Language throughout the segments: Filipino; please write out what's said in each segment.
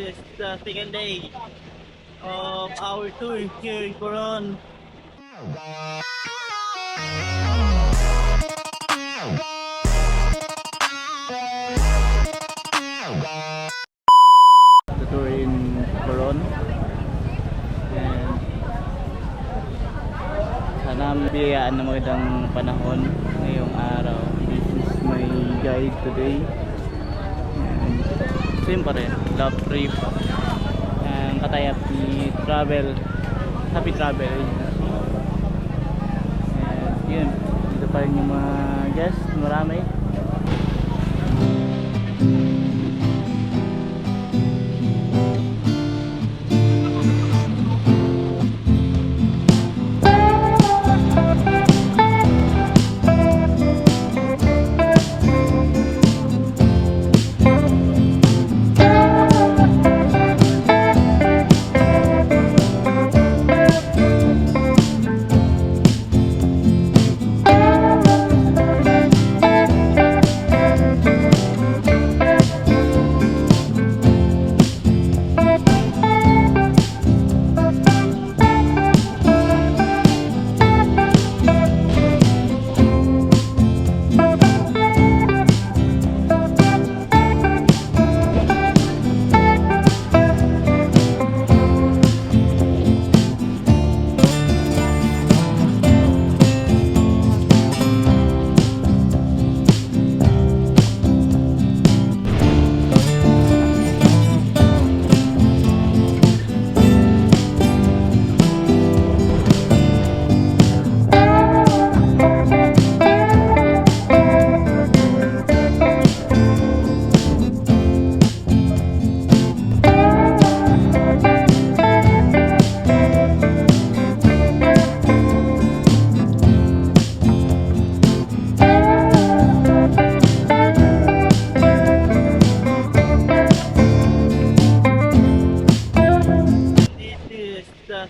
is the second day of our tour here in Coron. The tour in Coron. And sana biyayaan na magandang panahon ngayong araw. This is my guide today. And same pa rin, love trip. Ang katayap ni travel, happy travel. And yun, dito pa rin yung mga guests, marami.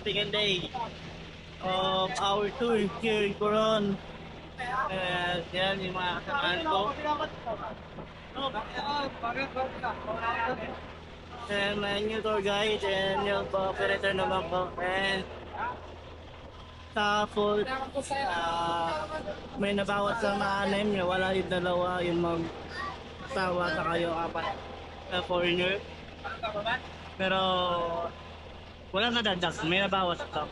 Second day of our tour here in Coron. And yan yung mga kasamahan ko. And my new tour guide and yung operator naman po. And sa full, may nabawas sa maanim niya. Wala yung dalawa, yung mag-asawa sa kayo apat na foreigner. Pero walang nadagdag, may nabawas ito.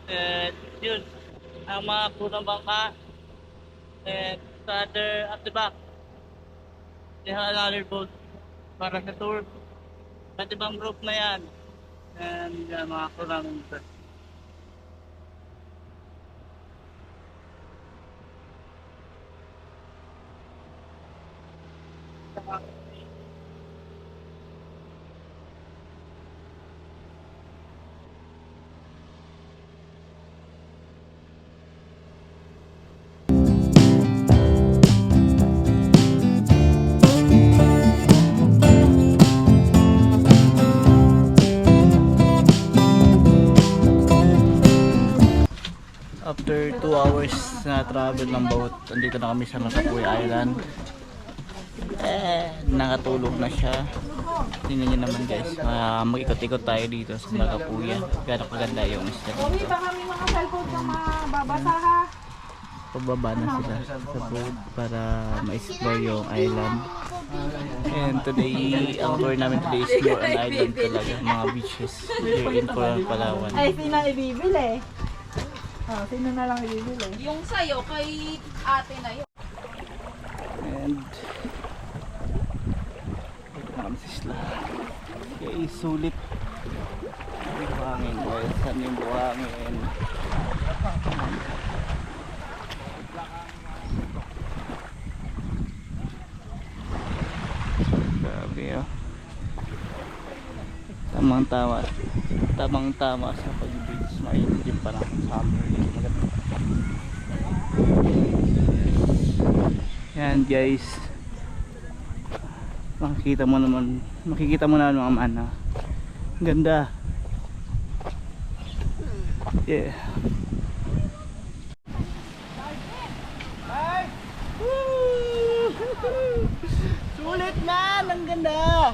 And yun, ang mga punong bangka. And at the back, they have another boat para sa tour. At ibang group na yan. And yan, mga kurang ito. After 2 hours na travel ng boat, andito na kami sa Makapuy Island. Nakatulog na siya. Tingnan niyo naman guys, mag-ikot-ikot tayo dito sa Makapuy. Gano'ng kaganda yung isla dito. Baka may mga cellphone na mababasa ha. Pababa na sila sa boat para ma-explore yung island. And today, ang tour namin today is more on island talaga, mga beaches here in Coron, Palawan. Ay, sino ibibili? Oh, sino na lang ibibili? Yung sa'yo, kay ate na yun. And kami sa isla. Okay, sulit. Buhangin. Saan yung buhangin? tamang tama sa pag-beach. Mainit yung panahon, summer din maganda. Yan guys, makikita mo naman mga mana, ganda. Yeah. Sulit man, ang ganda.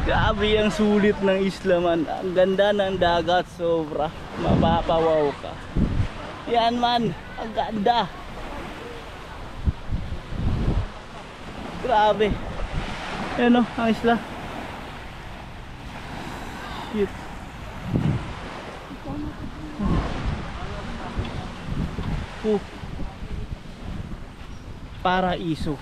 Grabe ang sulit ng isla man. Ang ganda ng dagat, sobra. Mapapawaw ka. Yan man, ang ganda. Grabe. Yan o, ang isla. Shit. Paraiso.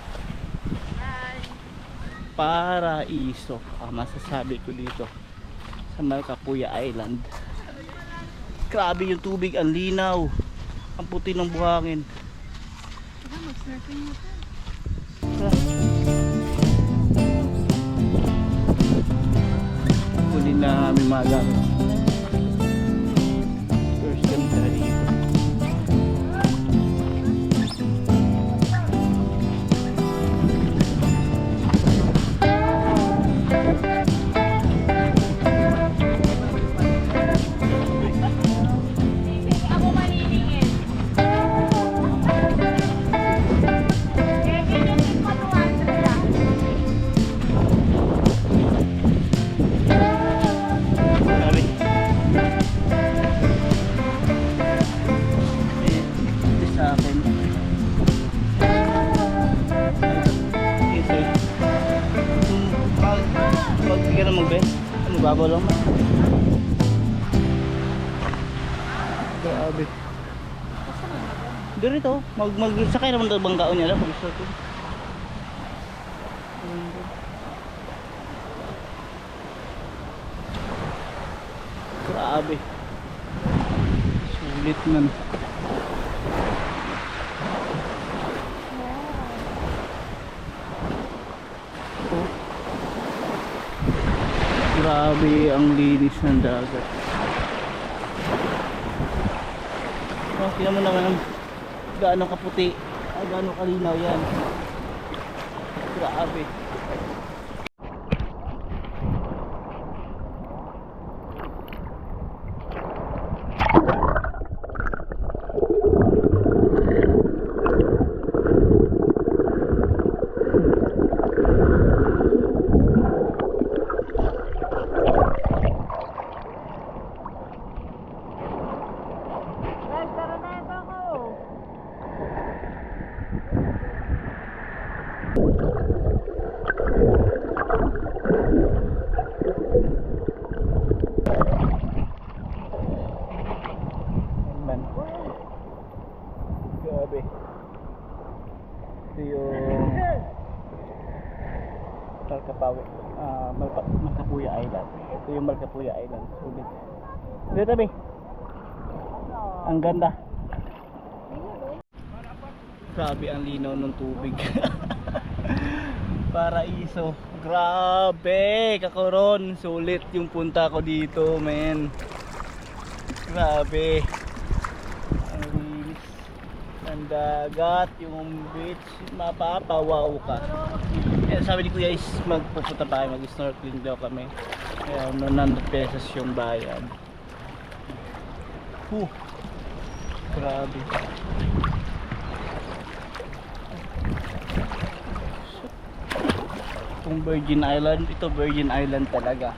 Paraiso ang masasabi ko dito sa Malcapuya Island. Grabe yung tubig, ang linaw, ang puti ng buhangin. Kunin na namin mga gamit. First kami tara dito. Babaw lang man. Grabe. Dito, sakay naman ng bangkaon niya lang. Grabe. Sulit man. Grabe ang linis ng dagat. Oh, tingnan mo naman gaano kaputi, gaano kalinaw yan. Grabe. Grabe. Ito yung Malcapuya Island. Ito yung Malcapuya Island. Sulit. Dito tabi. Ang ganda. Grabe ang linaw ng tubig. Paraiso. Grabe, kakoron. Sulit yung punta ko dito, men. Grabe. Ang linis ng dagat, yung beach, mapapawaw ka. Kaya sabi ni Kuya is magpupunta tayo, mag-snorkeling daw kami. Kaya 900 pesos yung bayad. Grabe. Itong Virgin Island, ito Virgin Island talaga.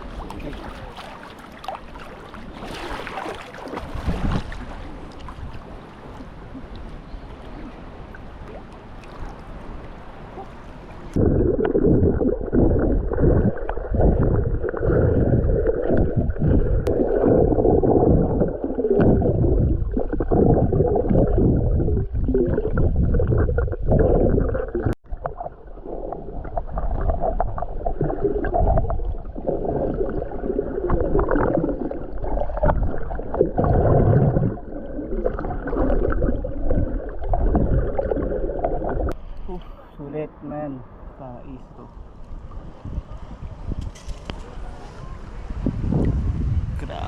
Sulit man, Paraiso.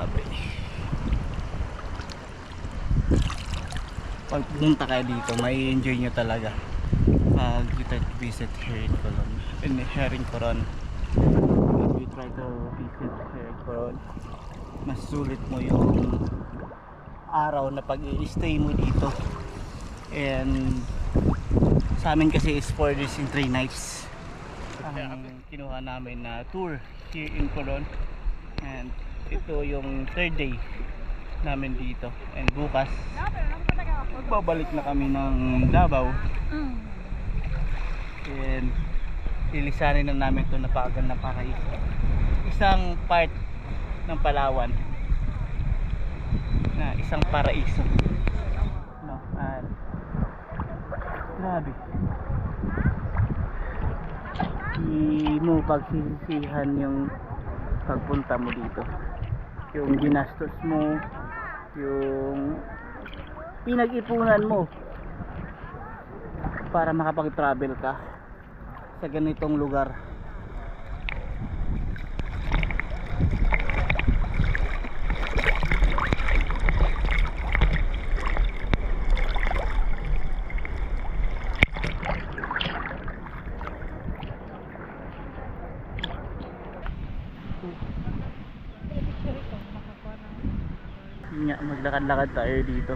Grabe. Pag pumunta kayo dito, may enjoy nyo talaga pag you try to visit here in Coron. Here in Coron, if you try to visit here in Coron, mas sulit mo yung araw na pag i-stay mo dito. And sa amin kasi is 4 days and 3 nights ang kinuha namin na tour here in Coron, and ito yung 3rd day namin dito, and bukas babalik na kami ng Davao, and lilisanin na namin ito na Pagan ng Paraiso, isang part ng Palawan na isang paraiso, no? At grabe, di mo pagsisisihan yung pagpunta mo dito, yung ginastos mo, yung pinag-ipunan mo para makapag-travel ka sa ganitong lugar. Yun nga, maglakad-lakad tayo dito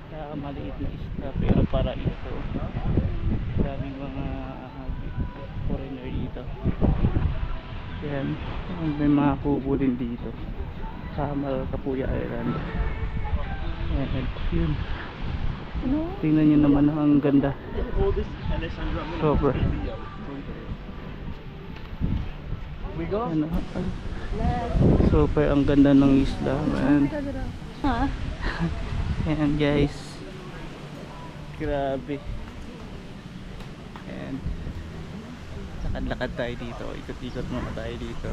sa maliit na isla pero para ito daming mga foreigner dito. Yan, may mga kubo din dito sa Malcapuya Island. And yun, tingnan nyo naman ang ganda, super. Ano, super ang ganda ng isla, man. Ayan guys, grabe. And lakad-lakad tayo dito, ikot-ikot muna tayo dito.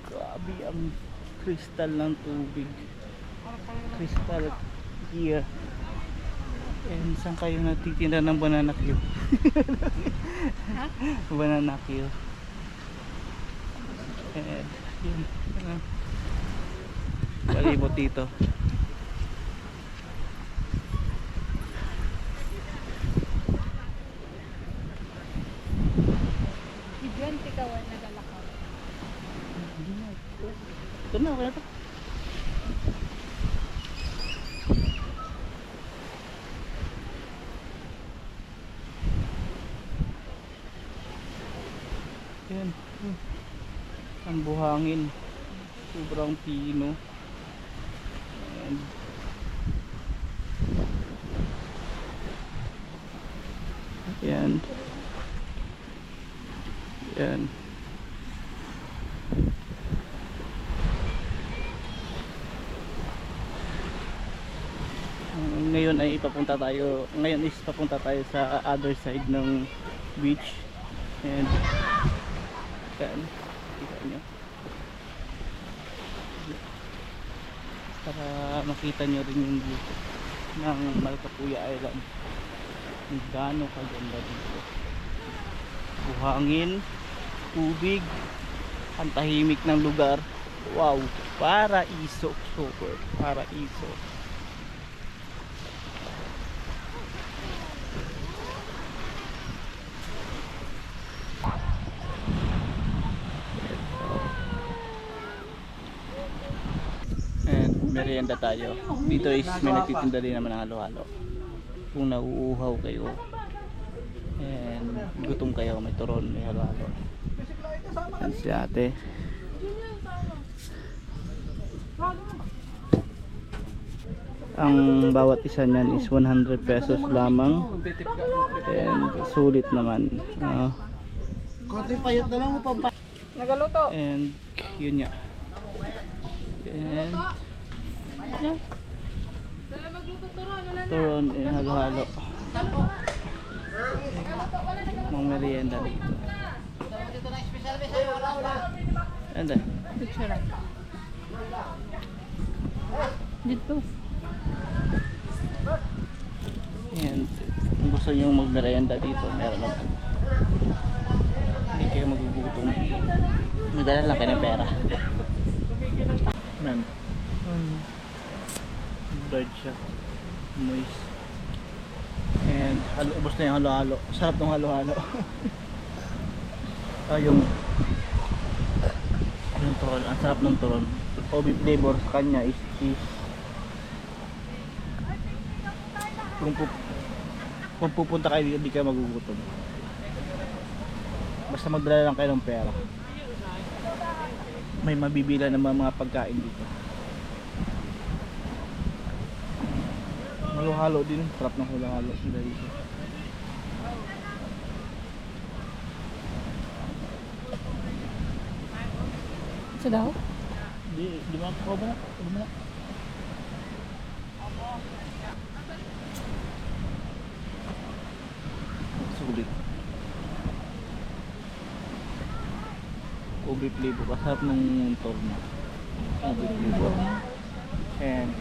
Grabe ang crystal ng tubig, crystal clear. And saan kayo natitinda ng banana Q? Banana Q. And yun, palibot dito. Ibigante ka wala nagalakaw. Ito na, okay na to. Yan, ang buhangin, sobrang pino. And yan, yan. Ngayon ay papunta tayo, ngayon is papunta tayo sa other side ng beach. And yan, kita nyo, para makita nyo rin yung view ng Malcapuya Island, kung gaano kaganda dito. Buhangin, tubig, ang tahimik ng lugar. Wow, paraiso, super paraiso. Merienda tayo. Dito is may nagtitinda din naman ng halo-halo. Kung nauuhaw kayo and gutom kayo, may turon, may halo-halo. Yan si ate. Ang bawat isa niyan is 100 pesos lamang. And sulit naman. Nagaluto. And yun nga. And turon, halo-halo. Mga merienda dito. Anda. Dito. And Kung gusto nyo magmerienda dito, meron naman. Hindi kayo magugutom. Madala lang kayo ng pera. Man. Bird siya. Moist. And ubos na yung halo-halo. Sarap ng halo-halo. Yung turon. Ang sarap ng turon. OB flavor sa kanya is kung pupunta kayo dito, hindi kayo magugutom. Basta magdala lang kayo ng pera. May mabibila ng mga pagkain dito. Halo-halo din. Sarap ng halo-halo sila dito. Sa daw? Di ba ako ba na? Di ba na? Sulit. Ubi flavor. Kasarap ng torna. Ubi flavor. And